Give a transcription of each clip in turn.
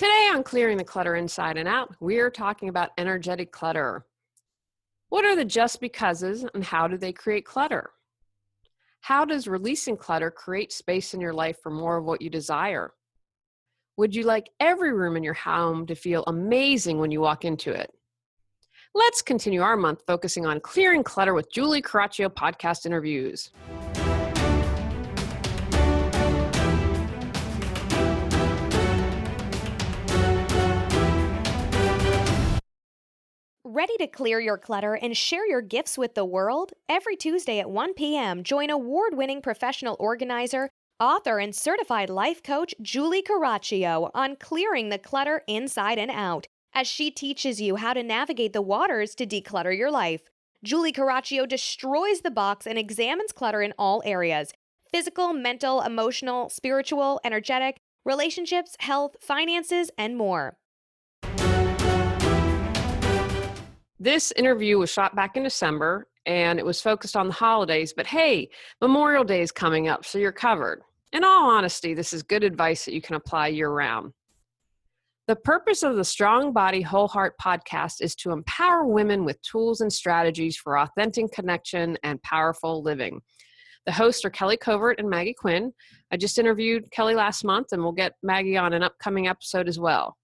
Today on Clearing the Clutter Inside and Out, we're talking about energetic clutter. What are the just becauses and how do they create clutter? How does releasing clutter create space in your life for more of what you desire? Would you like every room in your home to feel amazing when you walk into it? Let's continue our month focusing on clearing clutter with Julie Coraccio podcast interviews. Ready to clear your clutter and share your gifts with the world? Every Tuesday at 1 p.m., join award-winning professional organizer, author, and certified life coach Julie Coraccio on clearing the clutter inside and out, as she teaches you how to navigate the waters to declutter your life. Julie Coraccio destroys the box and examines clutter in all areas: physical, mental, emotional, spiritual, energetic, relationships, health, finances, and more. This interview was shot back in December, and it was focused on the holidays, but hey, Memorial Day is coming up, so you're covered. In all honesty, this is good advice that you can apply year-round. The purpose of the Strong Body, Whole Heart podcast is to empower women with tools and strategies for authentic connection and powerful living. The hosts are Kelly Covert and Maggie Quinn. I just interviewed Kelly last month, and we'll get Maggie on an upcoming episode as well.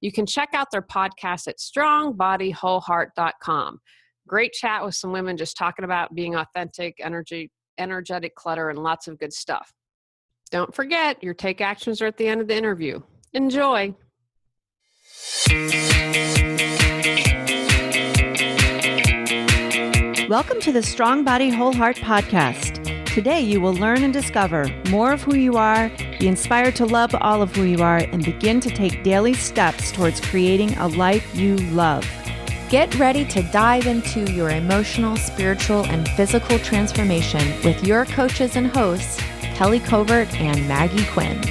You can check out their podcast at strongbodyWholeheart.com. Great chat with some women just talking about being authentic, energetic clutter, and lots of good stuff. Don't forget, your take actions are at the end of the interview. Enjoy. Welcome to the Strong Body, Whole Heart podcast. Today, you will learn and discover more of who you are, be inspired to love all of who you are, and begin to take daily steps towards creating a life you love. Get ready to dive into your emotional, spiritual, and physical transformation with your coaches and hosts, Kelly Covert and Maggie Quinn.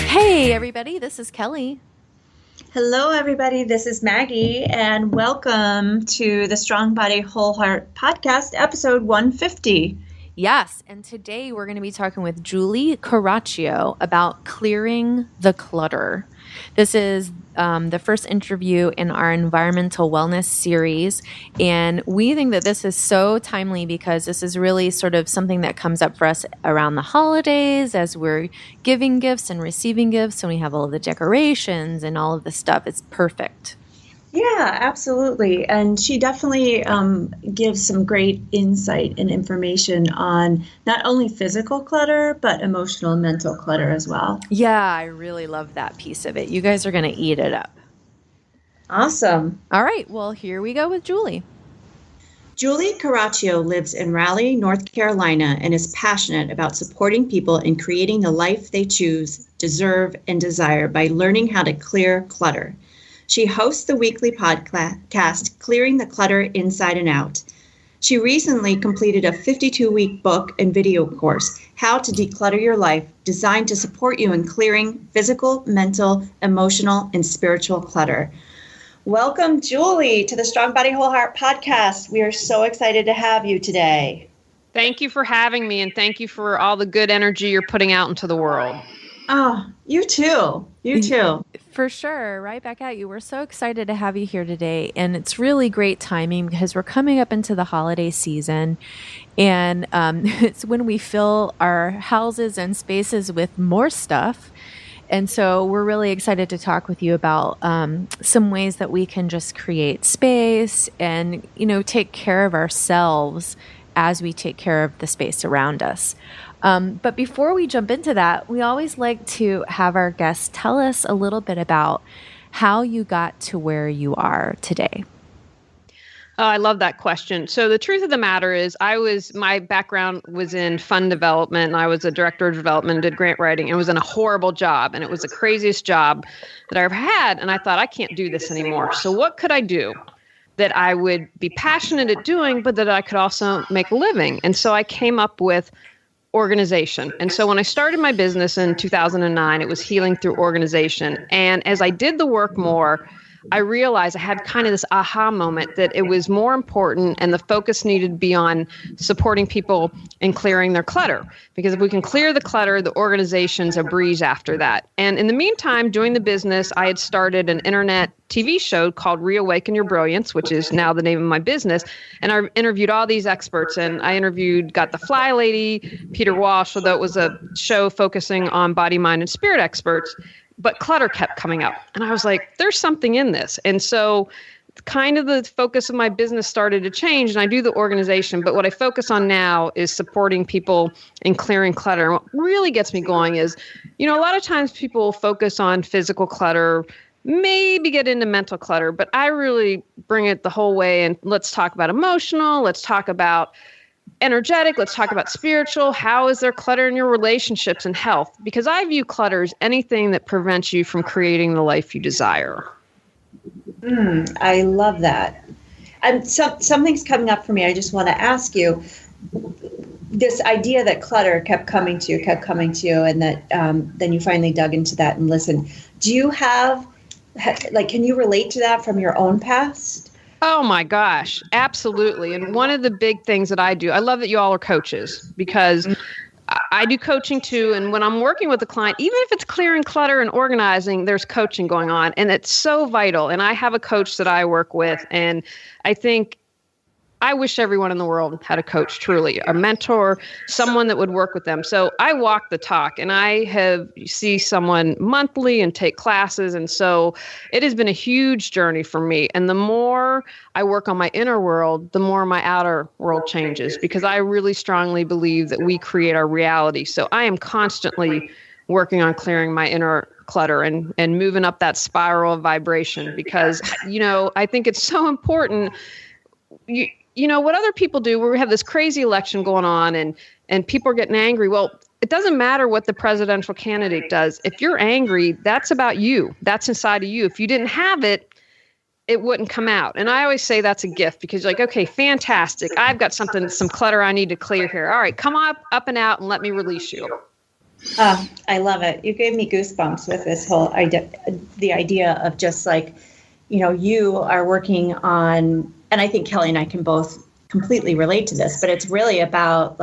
Hey, everybody, this is Kelly. Hello, everybody. This is Maggie, and welcome to the Strong Body, Whole Heart podcast, episode 150. Yes, and today we're going to be talking with Julie Coraccio about clearing the clutter. This is the first interview in our environmental wellness series, and we think that this is so timely because this is really sort of something that comes up for us around the holidays as we're giving gifts and receiving gifts, and we have all of the decorations and all of the stuff. It's perfect. Yeah, absolutely. And she definitely gives some great insight and information on not only physical clutter, but emotional and mental clutter as well. Yeah, I really love that piece of it. You guys are going to eat it up. Awesome. All right, well, here we go with Julie. Julie Coraccio lives in Raleigh, North Carolina, and is passionate about supporting people in creating the life they choose, deserve, and desire by learning how to clear clutter. She hosts the weekly podcast, Clearing the Clutter Inside and Out. She recently completed a 52-week book and video course, How to Declutter Your Life, designed to support you in clearing physical, mental, emotional, and spiritual clutter. Welcome, Julie, to the Strong Body, Whole Heart podcast. We are so excited to have you today. Thank you for having me, and thank you for all the good energy you're putting out into the world. Oh, you too. You too. For sure. Right back at you. We're so excited to have you here today. And it's really great timing because we're coming up into the holiday season. And it's when we fill our houses and spaces with more stuff. And so we're really excited to talk with you about some ways that we can just create space and, take care of ourselves as we take care of the space around us. But before we jump into that, we always like to have our guests tell us a little bit about how you got to where you are today. Oh, I love that question. So the truth of the matter is my background was in fund development, and I was a director of development and did grant writing, and was in a horrible job, and it was the craziest job that I ever had. And I thought, I can't do this anymore. So what could I do that I would be passionate at doing, but that I could also make a living? And so I came up with organization. And so when I started my business in 2009, it was healing through organization. And as I did the work more, I realized I had kind of this aha moment that it was more important and the focus needed to be on supporting people in clearing their clutter. Because if we can clear the clutter, the organization's a breeze after that. And in the meantime, doing the business, I had started an internet TV show called Reawaken Your Brilliance, which is now the name of my business. And I interviewed all these experts, and I interviewed Got the Fly Lady, Peter Walsh, although it was a show focusing on body, mind, and spirit experts. But clutter kept coming up. And I was like, there's something in this. And so kind of the focus of my business started to change, and I do the organization. But what I focus on now is supporting people in clearing clutter. And what really gets me going is, a lot of times people focus on physical clutter, maybe get into mental clutter, but I really bring it the whole way. And let's talk about emotional. Let's talk about energetic. Let's talk about spiritual. How is there clutter in your relationships and health? Because I view clutter as anything that prevents you from creating the life you desire. I love that. And something's coming up for me. I just want to ask you, this idea that clutter kept coming to you, and that then you finally dug into that and listened. Do you have, can you relate to that from your own past? Oh my gosh, absolutely. And one of the big things that I do, I love that you all are coaches, because I do coaching too. And when I'm working with a client, even if it's clearing clutter and organizing, there's coaching going on, and it's so vital. And I have a coach that I work with, and I wish everyone in the world had a coach, truly, a mentor, someone that would work with them. So I walk the talk, and I see someone monthly and take classes. And so it has been a huge journey for me. And the more I work on my inner world, the more my outer world changes, because I really strongly believe that we create our reality. So I am constantly working on clearing my inner clutter and moving up that spiral of vibration, because, I think it's so important. What other people do, where we have this crazy election going on and people are getting angry. Well, it doesn't matter what the presidential candidate does. If you're angry, that's about you. That's inside of you. If you didn't have it, it wouldn't come out. And I always say that's a gift, because you're like, okay, fantastic. I've got some clutter I need to clear here. All right, come up and out and let me release you. I love it. You gave me goosebumps with this whole idea, the idea of just you are working on, and I think Kelly and I can both completely relate to this, but it's really about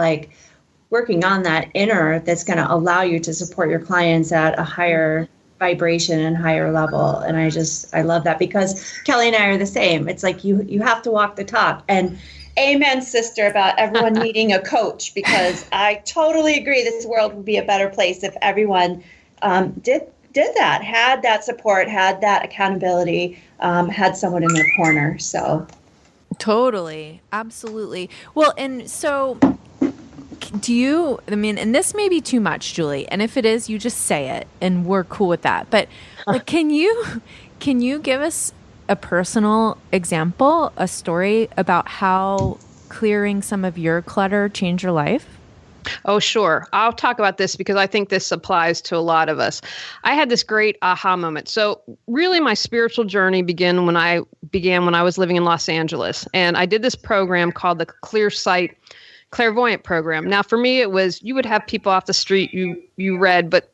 working on that inner that's going to allow you to support your clients at a higher vibration and higher level. And I love that, because Kelly and I are the same. It's like you have to walk the talk. And amen, sister, about everyone needing a coach, because I totally agree this world would be a better place if everyone did that, had that support, had that accountability, had someone in their corner. So totally. Absolutely. Well, and so and this may be too much, Julie, and if it is, you just say it and we're cool with that. But can you give us a personal example, a story about how clearing some of your clutter changed your life? Oh, sure. I'll talk about this because I think this applies to a lot of us. I had this great aha moment. So really my spiritual journey began when I was living in Los Angeles. And I did this program called the Clear Sight Clairvoyant Program. Now, for me, it was, you would have people off the street you read, but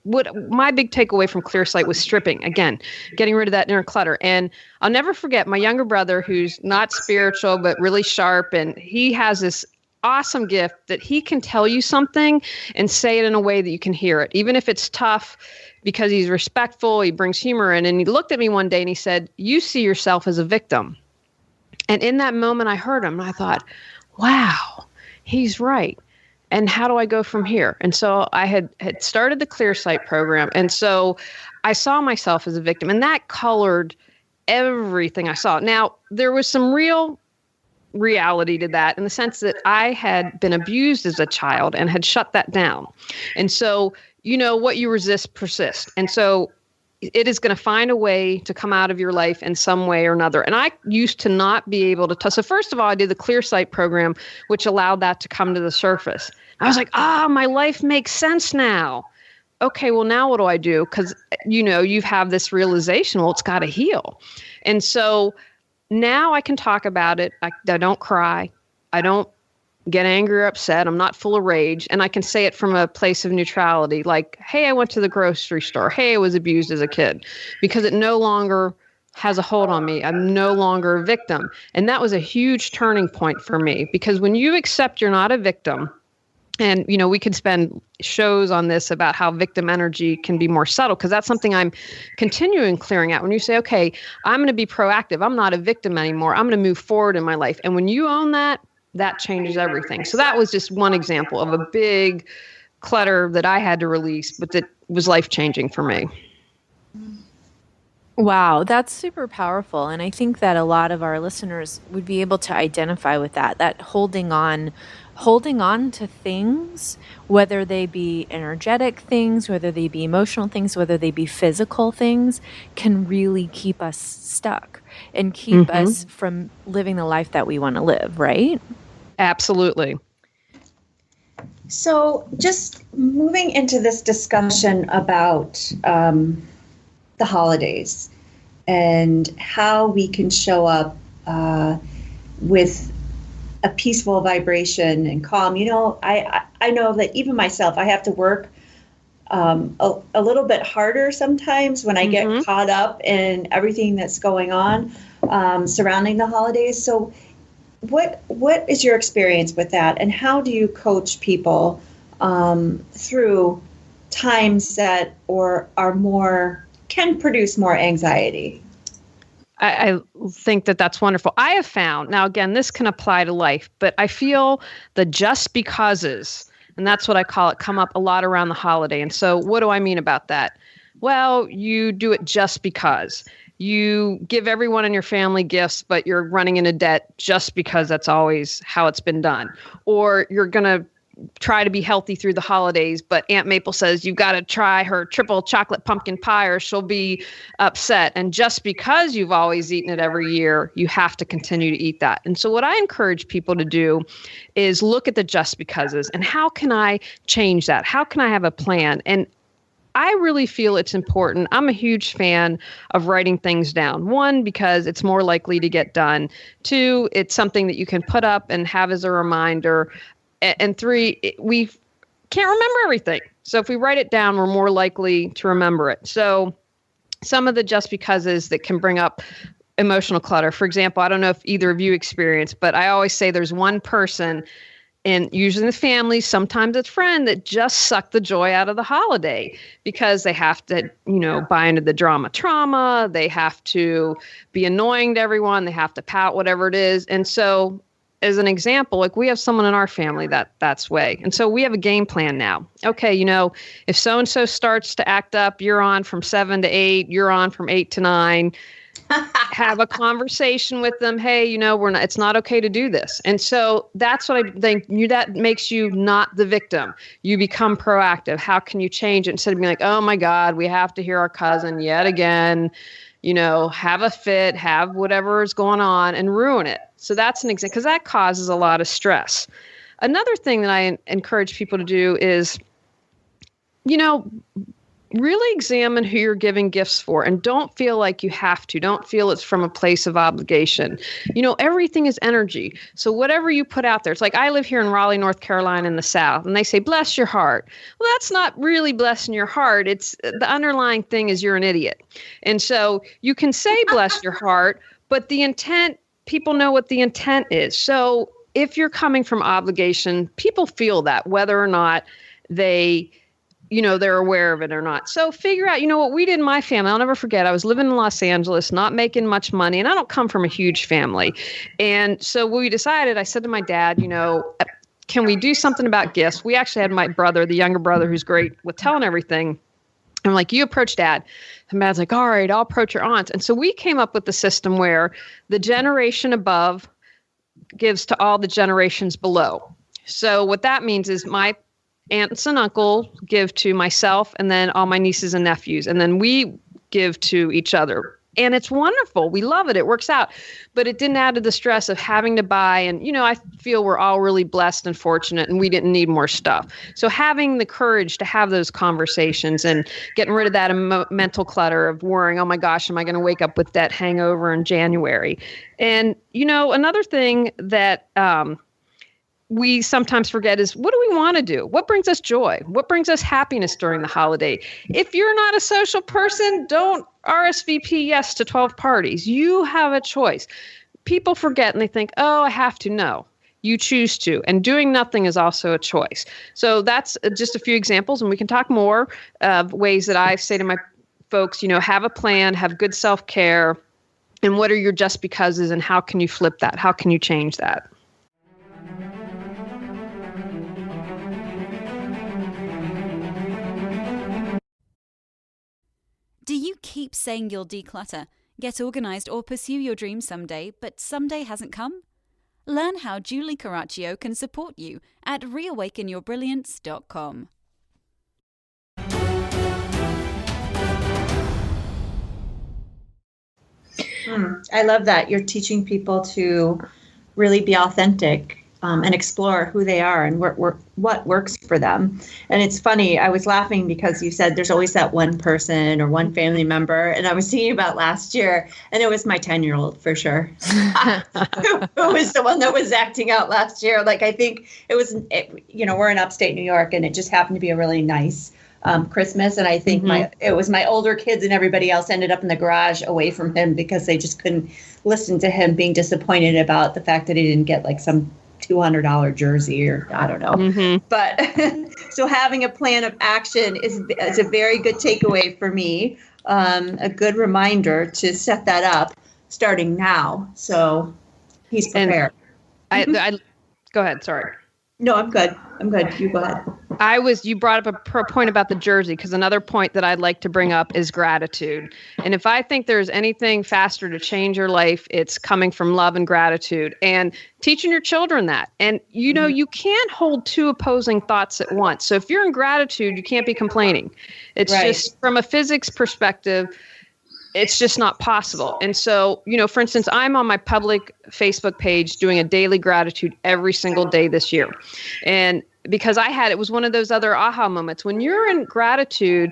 my big takeaway from Clear Sight was stripping, again, getting rid of that inner clutter. And I'll never forget my younger brother, who's not spiritual, but really sharp. And he has this awesome gift that he can tell you something and say it in a way that you can hear it, even if it's tough, because he's respectful, he brings humor in. And he looked at me one day and he said, "You see yourself as a victim." And in that moment, I heard him and I thought, wow, he's right. And how do I go from here? And so I had started the Clear Sight program. And so I saw myself as a victim, and that colored everything I saw. Now, there was some real reality to that, in the sense that I had been abused as a child and had shut that down. And so, what you resist persists. And so it is going to find a way to come out of your life in some way or another. And I used to not be able to so first of all, I did the Clear Sight program, which allowed that to come to the surface. I was like, my life makes sense now. Okay, well, now what do I do? Because, you have this realization, well, it's got to heal. And so now I can talk about it. I don't cry. I don't get angry or upset. I'm not full of rage. And I can say it from a place of neutrality, like, hey, I went to the grocery store. Hey, I was abused as a kid, because it no longer has a hold on me. I'm no longer a victim. And that was a huge turning point for me, because when you accept you're not a victim, and, we could spend shows on this about how victim energy can be more subtle, because that's something I'm continuing clearing out. When you say, okay, I'm going to be proactive. I'm not a victim anymore. I'm going to move forward in my life. And when you own that, that changes everything. So that was just one example of a big clutter that I had to release, but that was life-changing for me. Wow, that's super powerful. And I think that a lot of our listeners would be able to identify with that holding on to things, whether they be energetic things, whether they be emotional things, whether they be physical things, can really keep us stuck and keep us from living the life that we want to live, right? Absolutely. So just moving into this discussion about the holidays and how we can show up with a peaceful vibration and calm. I know that even myself, I have to work a little bit harder sometimes when I get caught up in everything that's going on surrounding the holidays. So what is your experience with that, and how do you coach people through times that can produce more anxiety? I think that that's wonderful. I have found, now again, this can apply to life, but I feel the just becauses, and that's what I call it, come up a lot around the holiday. And so what do I mean about that? Well, you do it just because. You give everyone in your family gifts, but you're running into debt just because that's always how it's been done. Or you're going to try to be healthy through the holidays, but Aunt Maple says you've got to try her triple chocolate pumpkin pie or she'll be upset. And just because you've always eaten it every year, you have to continue to eat that. And so what I encourage people to do is look at the just becauses and how can I change that? How can I have a plan? And I really feel it's important. I'm a huge fan of writing things down. One, because it's more likely to get done. Two, it's something that you can put up and have as a reminder. And three, we can't remember everything. So if we write it down, we're more likely to remember it. So some of the just becauses that can bring up emotional clutter. For example, I don't know if either of you experience, but I always say there's one person, and usually in the family, sometimes it's friend, that just suck the joy out of the holiday because they have to, buy into the trauma. They have to be annoying to everyone. They have to pout, whatever it is. And so as an example, like we have someone in our family that's way. And so we have a game plan now. Okay, if so-and-so starts to act up, you're on from 7 to 8, you're on from 8 to 9. Have a conversation with them. Hey, it's not okay to do this. And so that's what I think that makes you not the victim. You become proactive. How can you change it instead of being like, oh my God, we have to hear our cousin yet again, have a fit, have whatever is going on and ruin it. So that's an example, because that causes a lot of stress. Another thing that I encourage people to do is, really examine who you're giving gifts for, and don't feel like you have to. Don't feel it's from a place of obligation. Everything is energy. So whatever you put out there, it's like I live here in Raleigh, North Carolina in the South, and they say, bless your heart. Well, that's not really blessing your heart. It's the underlying thing is you're an idiot. And so you can say bless your heart, but the intent, people know what the intent is. So if you're coming from obligation, people feel that whether or not they're aware of it or not. So figure out, what we did in my family. I'll never forget. I was living in Los Angeles, not making much money, and I don't come from a huge family. And so we decided, I said to my dad, can we do something about gifts? We actually had my brother, the younger brother, who's great with telling everything. I'm like, you approach Dad. And Dad's like, all right, I'll approach your aunts. And so we came up with the system where the generation above gives to all the generations below. So what that means is my aunts and uncle give to myself and then all my nieces and nephews. And then we give to each other. And it's wonderful. We love it. It works out. But it didn't add to the stress of having to buy. And, I feel we're all really blessed and fortunate and we didn't need more stuff. So having the courage to have those conversations and getting rid of that mental clutter of worrying, oh my gosh, am I going to wake up with that hangover in January? And, another thing that we sometimes forget is, what do we want to do? What brings us joy? What brings us happiness during the holiday? If you're not a social person, don't RSVP yes to 12 parties. You have a choice. People forget and they think, oh, I have to. No, you choose to. And doing nothing is also a choice. So that's just a few examples, and we can talk more of ways that I say to my folks, have a plan, have good self-care, and what are your just becauses, and how can you flip that? How can you change that? Do you keep saying you'll declutter, get organized, or pursue your dreams someday, but someday hasn't come? Learn how Julie Coraccio can support you at reawakenyourbrilliance.com. I love that. You're teaching people to really be authentic and explore who they are and what works for them. And it's funny, I was laughing because you said there's always that one person or one family member. And I was thinking about last year, and it was my 10-year-old for sure. Who was the one that was acting out last year. Like, I think we're in upstate New York, and it just happened to be a really nice Christmas. And I think it was my older kids and everybody else ended up in the garage away from him because they just couldn't listen to him being disappointed about the fact that he didn't get like some $200 jersey or I don't know. But so having a plan of action is a very good takeaway for me. A good reminder to set that up starting now. So he's prepared. I go ahead. Sorry. No, I'm good. You go ahead. You brought up a point about the jersey, because another point that I'd like to bring up is gratitude. And if I think there's anything faster to change your life, it's coming from love and gratitude and teaching your children that. And, you can't hold two opposing thoughts at once. So if you're in gratitude, you can't be complaining. It's just from a physics perspective, it's just not possible. And so, for instance, I'm on my public Facebook page doing a daily gratitude every single day this year. And because it was one of those other aha moments. When you're in gratitude,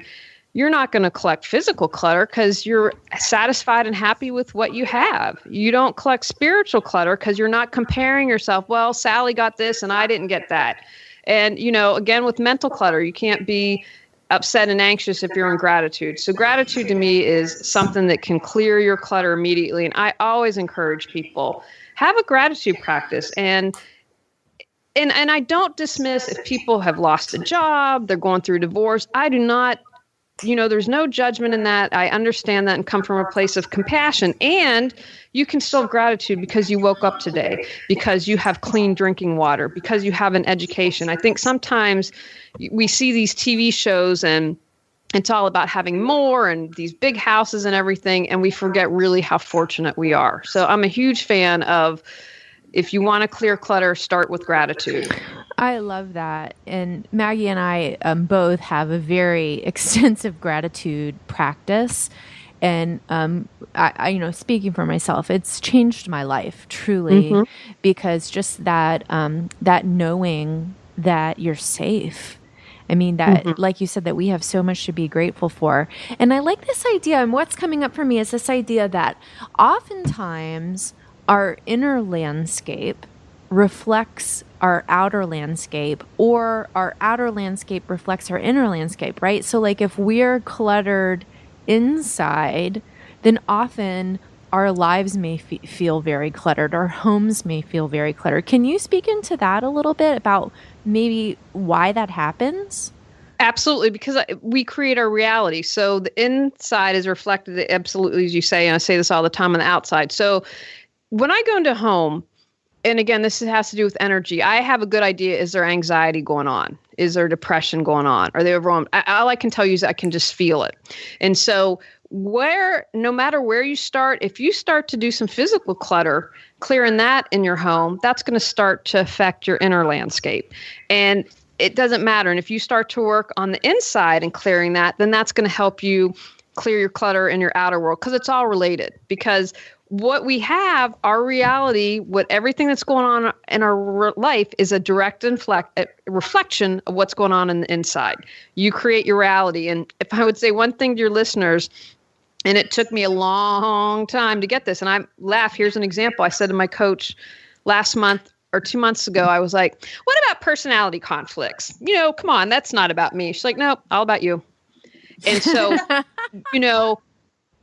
you're not going to collect physical clutter because you're satisfied and happy with what you have. You don't collect spiritual clutter because you're not comparing yourself. Well, Sally got this and I didn't get that. And, again, with mental clutter, you can't be upset and anxious if you're in gratitude. So gratitude to me is something that can clear your clutter immediately. And I always encourage people, have a gratitude practice. And I don't dismiss if people have lost a job, they're going through divorce. I do not, there's no judgment in that. I understand that and come from a place of compassion. And you can still have gratitude because you woke up today, because you have clean drinking water, because you have an education. I think sometimes we see these TV shows and it's all about having more and these big houses and everything, and we forget really how fortunate we are. So I'm a huge fan of, if you want to clear clutter, start with gratitude. I love that. And Maggie and I both have a very extensive gratitude practice. And I speaking for myself, it's changed my life truly, because just that knowing that you're safe. I mean, that, like you said, that we have so much to be grateful for. And I like this idea. And what's coming up for me is this idea that oftentimes our inner landscape reflects our outer landscape, or our outer landscape reflects our inner landscape, right? So like if we're cluttered inside, then often our lives may feel very cluttered. Our homes may feel very cluttered. Can you speak into that a little bit about maybe why that happens? Absolutely, because we create our reality. So the inside is reflected absolutely, as you say, and I say this all the time, on the outside. So when I go into a home, and again, this has to do with energy, I have a good idea. Is there anxiety going on? Is there depression going on? Are they overwhelmed? All I can tell you is I can just feel it. And so no matter where you start, if you start to do some physical clutter, clearing that in your home, that's going to start to affect your inner landscape. And it doesn't matter. And if you start to work on the inside and clearing that, then that's going to help you clear your clutter in your outer world, because it's all related. Because what we have, our reality, everything that's going on in our life is a direct reflection of what's going on in the inside. You create your reality. And if I would say one thing to your listeners, and it took me a long time to get this, and I laugh, here's an example. I said to my coach last month, or 2 months ago, I was like, what about personality conflicts? Come on, that's not about me. She's like, no, all about you. And so,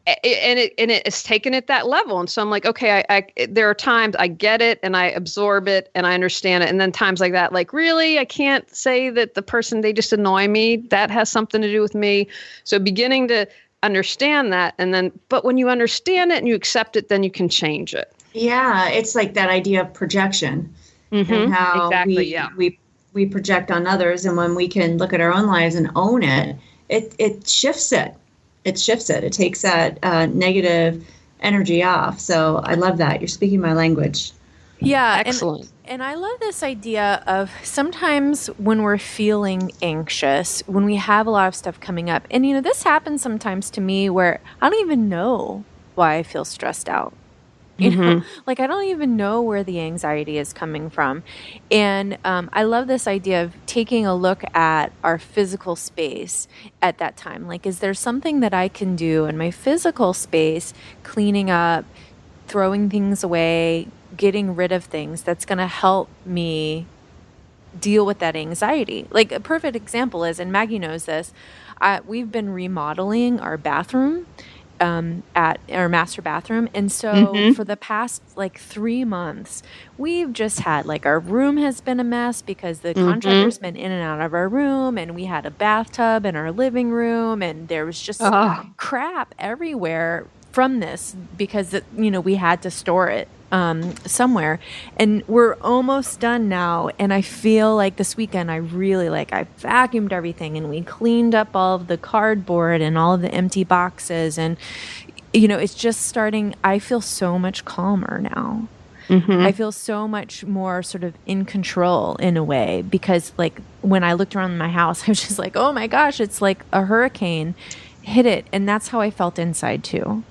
it has taken it that level. And so I'm like, okay, I there are times I get it and I absorb it and I understand it. And then times like that, like, really, I can't say that the person, they just annoy me. That has something to do with me. So beginning to understand that. And then, but when you understand it and you accept it, then you can change it. Yeah. It's like that idea of projection and how we project on others. And when we can look at our own lives and own it, it shifts it. It shifts it. It takes that negative energy off. So I love that. You're speaking my language. Yeah. Excellent. And I love this idea of sometimes when we're feeling anxious, when we have a lot of stuff coming up, and this happens sometimes to me where I don't even know why I feel stressed out. You know, like I don't even know where the anxiety is coming from. And I love this idea of taking a look at our physical space at that time. Like, is there something that I can do in my physical space, cleaning up, throwing things away, getting rid of things that's going to help me deal with that anxiety? Like a perfect example is, and Maggie knows this, we've been remodeling our bathroom. At our master bathroom. And so for the past 3 months, we've just had our room has been a mess because the contractor's been in and out of our room, and we had a bathtub in our living room, and there was just crap everywhere from this because we had to store it somewhere. And we're almost done now, and I feel like this weekend I vacuumed everything and we cleaned up all of the cardboard and all of the empty boxes, and it's just starting. I feel so much calmer now. I feel so much more sort of in control in a way, because when I looked around my house, I was just like, oh my gosh, it's like a hurricane hit it. And that's how I felt inside too.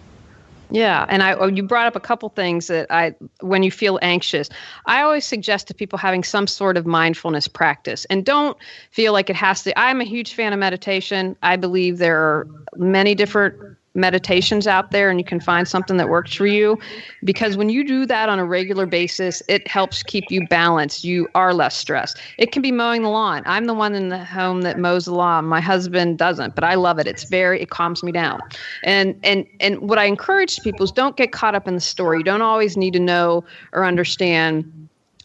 Yeah. And you brought up a couple things that when you feel anxious, I always suggest to people having some sort of mindfulness practice, and don't feel like it has to. I'm a huge fan of meditation. I believe there are many different meditations out there, and you can find something that works for you, because when you do that on a regular basis, it helps keep you balanced. You are less stressed. It can be mowing the lawn. I'm the one in the home that mows the lawn. My husband doesn't, but I love it. It calms me down. And what I encourage people is don't get caught up in the story. You don't always need to know or understand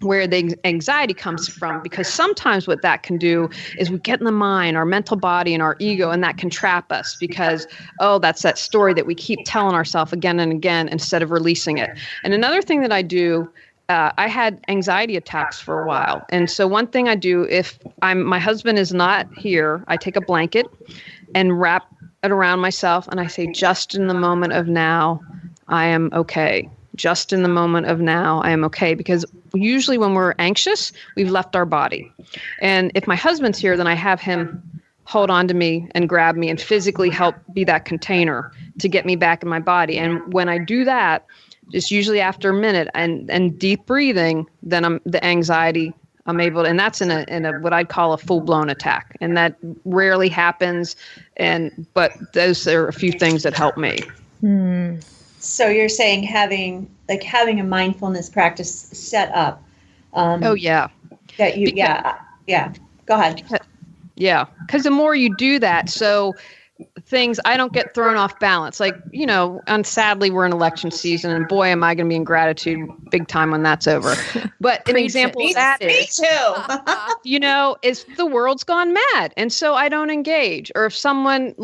where the anxiety comes from, because sometimes what that can do is we get in the mind, our mental body and our ego, and that can trap us because, that's that story that we keep telling ourselves again and again instead of releasing it. And another thing that I do, I had anxiety attacks for a while. And so one thing I do, if my husband is not here, I take a blanket and wrap it around myself, and I say, just in the moment of now, I am okay. Just in the moment of now, I am okay. Because usually when we're anxious, we've left our body. And if my husband's here, then I have him hold on to me and grab me and physically help be that container to get me back in my body. And when I do that, just usually after a minute and deep breathing, then the anxiety, I'm able to, and that's in a what I'd call a full-blown attack. And that rarely happens. But those are a few things that help me. So you're saying having a mindfulness practice set up. That you, Go ahead. Yeah. Because the more you do that, so I don't get thrown off balance. And sadly we're in election season, and boy, am I going to be in gratitude big time when that's over. But an example of that is, me too. is the world's gone mad. And so I don't engage. Or if someone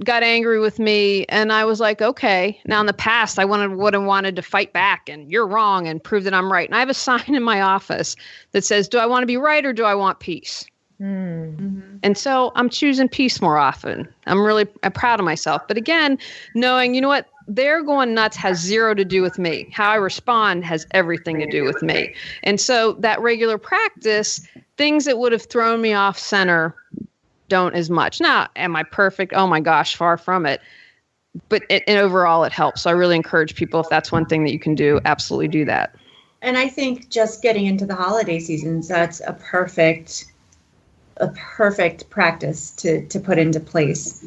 got angry with me and I was like, okay, now in the past, I would have wanted to fight back and you're wrong and prove that I'm right. And I have a sign in my office that says, do I want to be right or do I want peace? And so I'm choosing peace more often. I'm proud of myself. But again, knowing, you know what, they're going nuts has zero to do with me. How I respond has everything to do with me. And so that regular practice, things that would have thrown me off center don't as much. Now, am I perfect? Oh my gosh, far from it. But overall, it helps. So I really encourage people, if that's one thing that you can do, absolutely do that. And I think just getting into the holiday seasons, that's a perfect practice to put into place,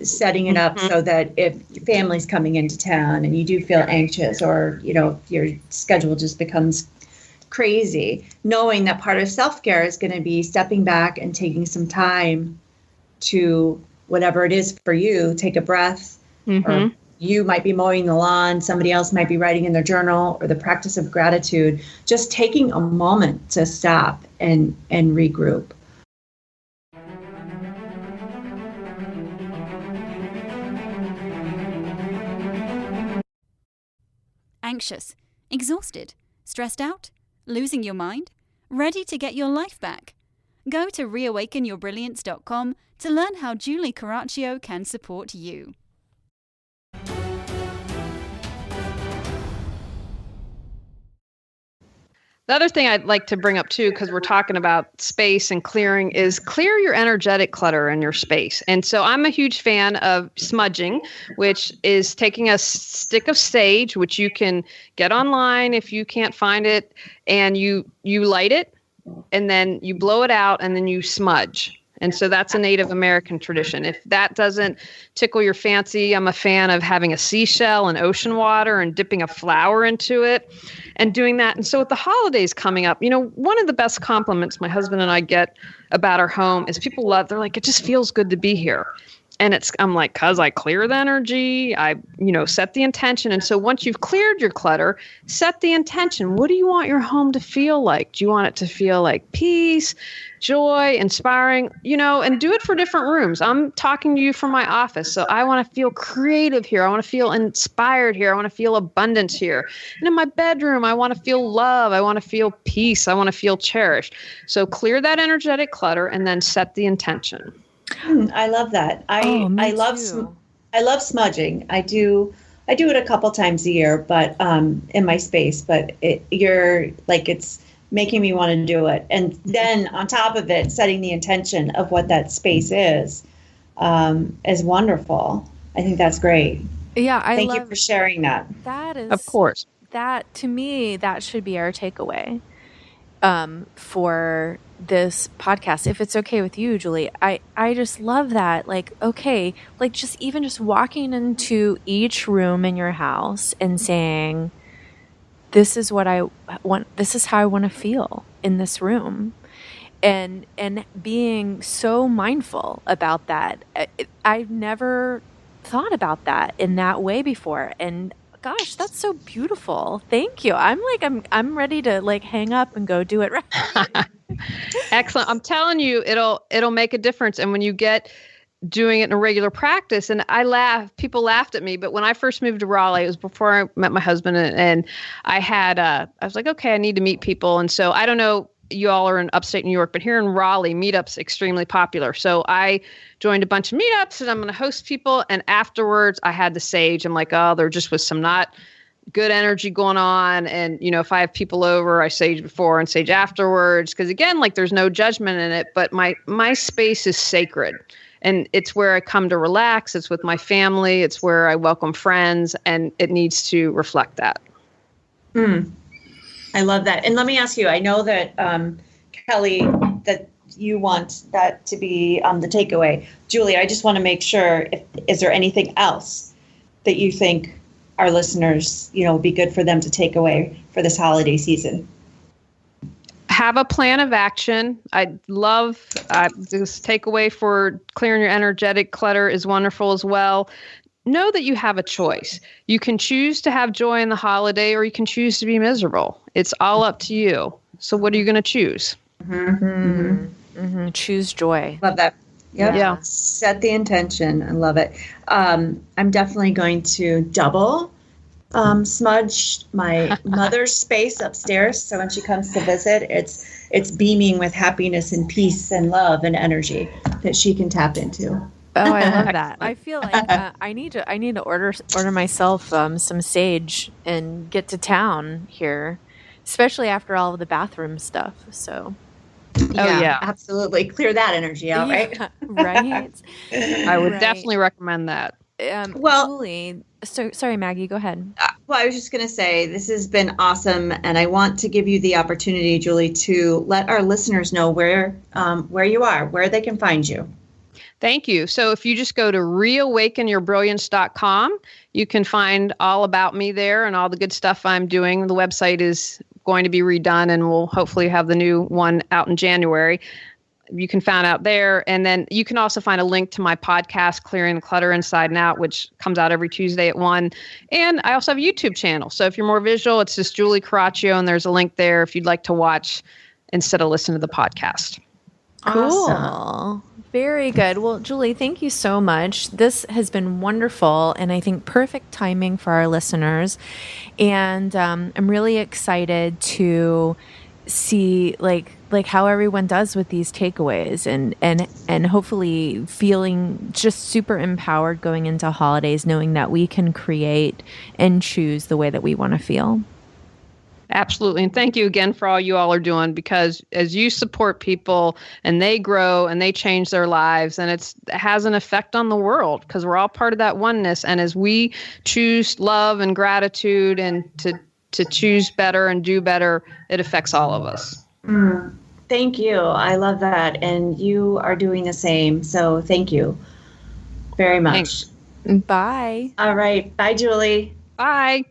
setting it up so that if your family's coming into town and you do feel anxious, or, your schedule just becomes crazy, knowing that part of self-care is going to be stepping back and taking some time to whatever it is for you, take a breath, or you might be mowing the lawn, somebody else might be writing in their journal, or the practice of gratitude, just taking a moment to stop and regroup. Anxious, exhausted, stressed out, losing your mind, ready to get your life back? Go to reawakenyourbrilliance.com to learn how Julie Coraccio can support you. The other thing I'd like to bring up too, because we're talking about space and clearing, is clear your energetic clutter in your space. And so I'm a huge fan of smudging, which is taking a stick of sage, which you can get online if you can't find it, and you light it, and then you blow it out, and then you smudge. And so that's a Native American tradition. If that doesn't tickle your fancy, I'm a fan of having a seashell and ocean water and dipping a flower into it and doing that. And so with the holidays coming up, one of the best compliments my husband and I get about our home is people they're like, it just feels good to be here. And I'm like, cause I clear the energy, I set the intention. And so once you've cleared your clutter, set the intention. What do you want your home to feel like? Do you want it to feel like peace, joy, inspiring, and do it for different rooms. I'm talking to you from my office. So I want to feel creative here. I want to feel inspired here. I want to feel abundance here. And in my bedroom, I want to feel love. I want to feel peace. I want to feel cherished. So clear that energetic clutter and then set the intention. I love that. I love smudging. I do it a couple times a year, but in my space. But it's making me want to do it, and then on top of it, setting the intention of what that space is wonderful. I think that's great. Yeah, thank you for sharing that. That is, of course, that to me, that should be our takeaway for this podcast, if it's okay with you, Julie. I just love that. Just walking into each room in your house and saying, this is what I want, this is how I want to feel in this room, and being so mindful about that. I've never thought about that in that way before, and gosh, that's so beautiful. Thank you. I'm ready to hang up and go do it right. Excellent. I'm telling you, it'll make a difference. And when you get doing it in a regular practice, and people laughed at me, but when I first moved to Raleigh, it was before I met my husband, and I was like, okay, I need to meet people. And so I don't know, you all are in upstate New York, but here in Raleigh, meetups extremely popular. So I joined a bunch of meetups, and I'm going to host people. And afterwards I had the sage. I'm like, oh, there just was some not good energy going on. And, if I have people over, I sage before and sage afterwards. Cause again, there's no judgment in it, but my space is sacred, and it's where I come to relax. It's with my family. It's where I welcome friends, and it needs to reflect that. I love that. And let me ask you, I know that, Kelly, that you want that to be the takeaway. Julie, I just want to make sure, is there anything else that you think our listeners, would be good for them to take away for this holiday season? Have a plan of action. I love this takeaway for clearing your energetic clutter is wonderful as well. Know that you have a choice. You can choose to have joy in the holiday, or you can choose to be miserable. It's all up to you. So what are you going to choose? Choose joy. Love that. Yep. Yeah. Set the intention. I love it. I'm definitely going to double smudge my mother's space upstairs. So when she comes to visit, it's beaming with happiness and peace and love and energy that she can tap into. Oh, I love that. I feel like I need to order myself some sage and get to town here, especially after all of the bathroom stuff. So, yeah, absolutely, clear that energy out, right? Right. I would definitely recommend that. Julie, so sorry, Maggie, go ahead. Well, I was just going to say, this has been awesome, and I want to give you the opportunity, Julie, to let our listeners know where you are, where they can find you. Thank you. So if you just go to reawakenyourbrilliance.com, you can find all about me there and all the good stuff I'm doing. The website is going to be redone, and we'll hopefully have the new one out in January. You can find out there. And then you can also find a link to my podcast, Clearing the Clutter Inside and Out, which comes out every Tuesday at 1. And I also have a YouTube channel. So if you're more visual, it's just Julie Coraccio, and there's a link there if you'd like to watch instead of listen to the podcast. Cool. Awesome. Very good. Well, Julie, thank you so much. This has been wonderful, and I think perfect timing for our listeners. And I'm really excited to see like how everyone does with these takeaways, and hopefully feeling just super empowered going into holidays, knowing that we can create and choose the way that we want to feel. Absolutely. And thank you again for all you all are doing, because as you support people and they grow and they change their lives, and it has an effect on the world, because we're all part of that oneness. And as we choose love and gratitude and to choose better and do better, it affects all of us. Thank you. I love that. And you are doing the same. So thank you very much. Thanks. Bye. All right. Bye, Julie. Bye.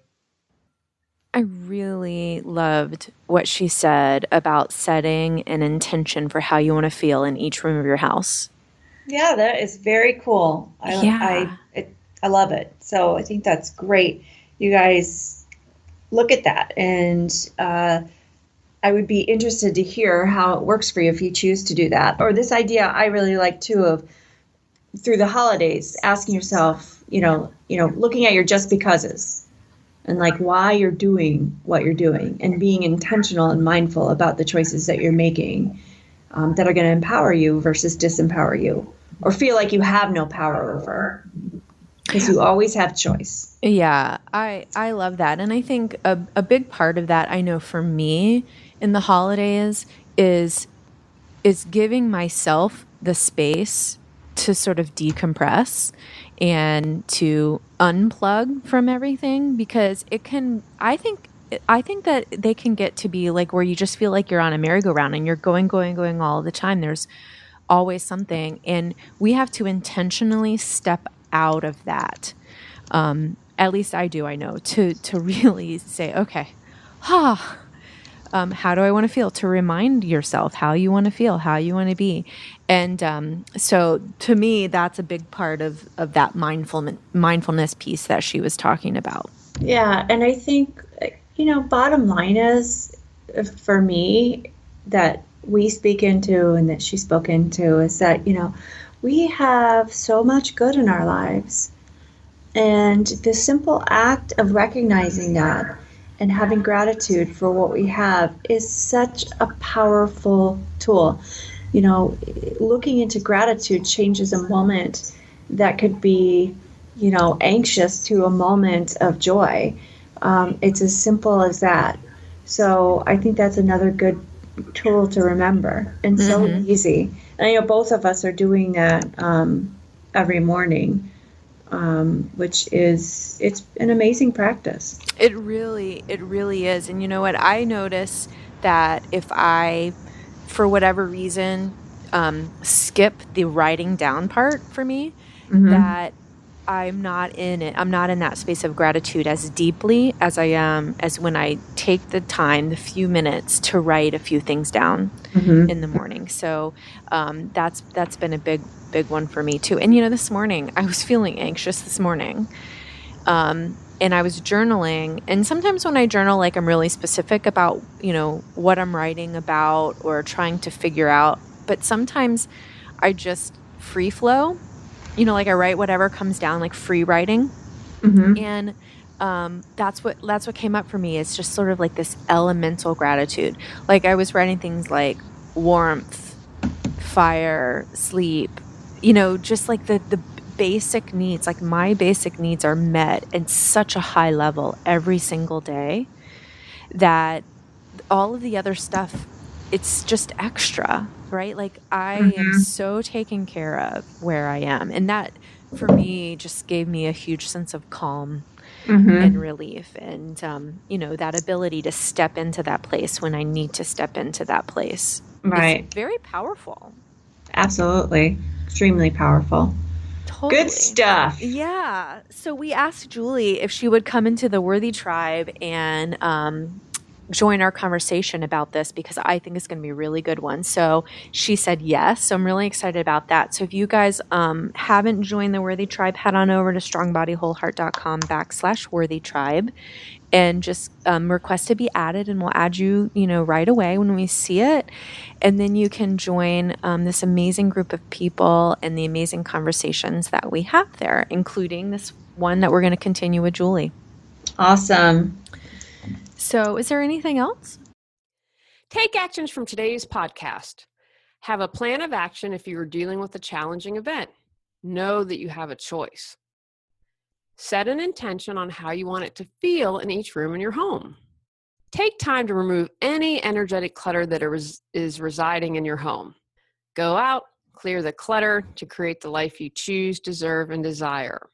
I really loved what she said about setting an intention for how you want to feel in each room of your house. Yeah, that is very cool. I love it. So I think that's great. You guys look at that. And I would be interested to hear how it works for you if you choose to do that. Or this idea I really like too of through the holidays, asking yourself, looking at your just becauses. And like why you're doing what you're doing, and being intentional and mindful about the choices that you're making that are going to empower you versus disempower you, or feel like you have no power over, because you always have choice. Yeah, I love that. And I think a big part of that, I know for me in the holidays, is giving myself the space to sort of decompress and to unplug from everything, because it can, I think that they can get to be like where you just feel like you're on a merry-go-round and you're going all the time. There's always something, and we have to intentionally step out of that. At least I do, I know, to really say, okay, how do I want to feel? To remind yourself how you want to feel, how you want to be. And so to me, that's a big part of that mindfulness piece that she was talking about. Yeah. And I think, bottom line is, for me, that we speak into and that she spoke into is that, we have so much good in our lives. And the simple act of recognizing that and having gratitude for what we have is such a powerful tool. Looking into gratitude changes a moment that could be, anxious to a moment of joy. It's as simple as that. So I think that's another good tool to remember, and so easy. And I know both of us are doing that every morning. Which it's an amazing practice. It really is. And you know what? I notice that if I, for whatever reason, skip the writing down part for me, that I'm not in it. I'm not in that space of gratitude as deeply as I am as when I take the time, the few minutes to write a few things down in the morning. So that's been a big one for me too. And this morning I was feeling anxious this morning, and I was journaling. And sometimes when I journal, like I'm really specific about what I'm writing about or trying to figure out. But sometimes I just free flow. Like I write whatever comes down, like free writing. And that's what came up for me. It's just sort of like this elemental gratitude. Like I was writing things like warmth, fire, sleep, just like the basic needs. Like my basic needs are met at such a high level every single day that all of the other stuff, it's just extra, right? Like I am so taken care of where I am. And that for me just gave me a huge sense of calm and relief. And, that ability to step into that place when I need to step into that place. Right. It's very powerful. Absolutely. Extremely powerful. Totally. Good stuff. Yeah. So we asked Julie if she would come into the Worthy Tribe and join our conversation about this because I think it's going to be a really good one. So she said yes. So I'm really excited about that. So if you guys haven't joined the Worthy Tribe, head on over to strongbodywholeheart.com/Worthy Tribe and just request to be added, and we'll add you, right away when we see it. And then you can join this amazing group of people and the amazing conversations that we have there, including this one that we're going to continue with Julie. Awesome. So is there anything else? Take actions from today's podcast. Have a plan of action if you are dealing with a challenging event. Know that you have a choice. Set an intention on how you want it to feel in each room in your home. Take time to remove any energetic clutter that is residing in your home. Go out, clear the clutter to create the life you choose, deserve, and desire.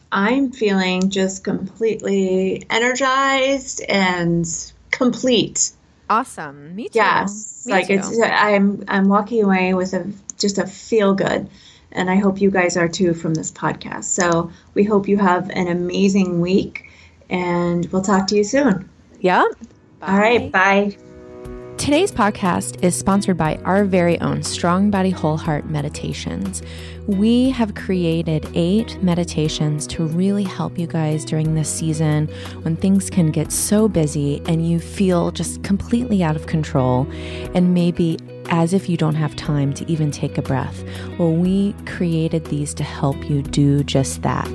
I'm feeling just completely energized and complete. Awesome. Me too. Yes. Me too. I'm walking away with just a feel good. And I hope you guys are too from this podcast. So we hope you have an amazing week, and we'll talk to you soon. Yeah. Bye. All right. Bye. Today's podcast is sponsored by our very own Strong Body Whole Heart Meditations. We have created 8 meditations to really help you guys during this season when things can get so busy and you feel just completely out of control and maybe as if you don't have time to even take a breath. Well, we created these to help you do just that.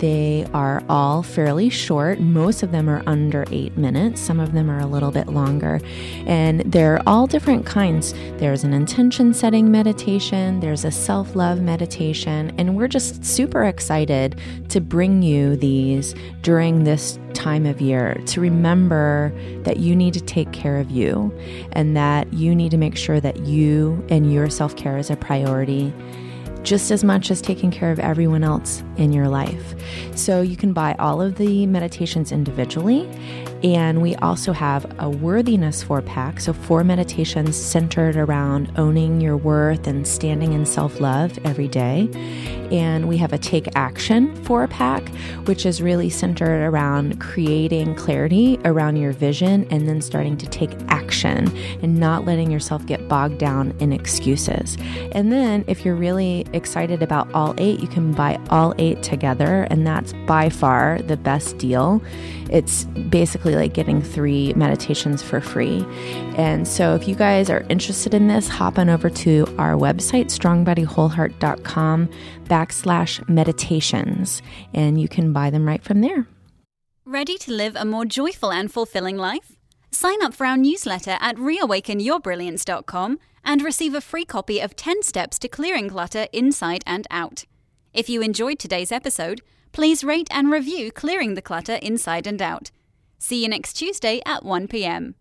They are all fairly short. Most of them are under 8 minutes. Some of them are a little bit longer. And they're all different kinds. There's an intention setting meditation. There's a self-love meditation. And we're just super excited to bring you these during this time of year to remember that you need to take care of you and that you need to make sure that you and your self-care is a priority just as much as taking care of everyone else in your life. So you can buy all of the meditations individually. And we also have a worthiness 4-pack. So 4 meditations centered around owning your worth and standing in self-love every day. And we have a take action 4-pack, which is really centered around creating clarity around your vision and then starting to take action and not letting yourself get bogged down in excuses. And then if you're really excited about all 8, you can buy all 8 together. And that's by far the best deal. It's basically like getting 3 meditations for free. And so if you guys are interested in this, hop on over to our website, strongbodywholeheart.com/meditations, and you can buy them right from there. Ready to live a more joyful and fulfilling life? Sign up for our newsletter at reawakenyourbrilliance.com and receive a free copy of 10 Steps to Clearing Clutter Inside and Out. If you enjoyed today's episode, please rate and review Clearing the Clutter Inside and Out. See you next Tuesday at 1 p.m.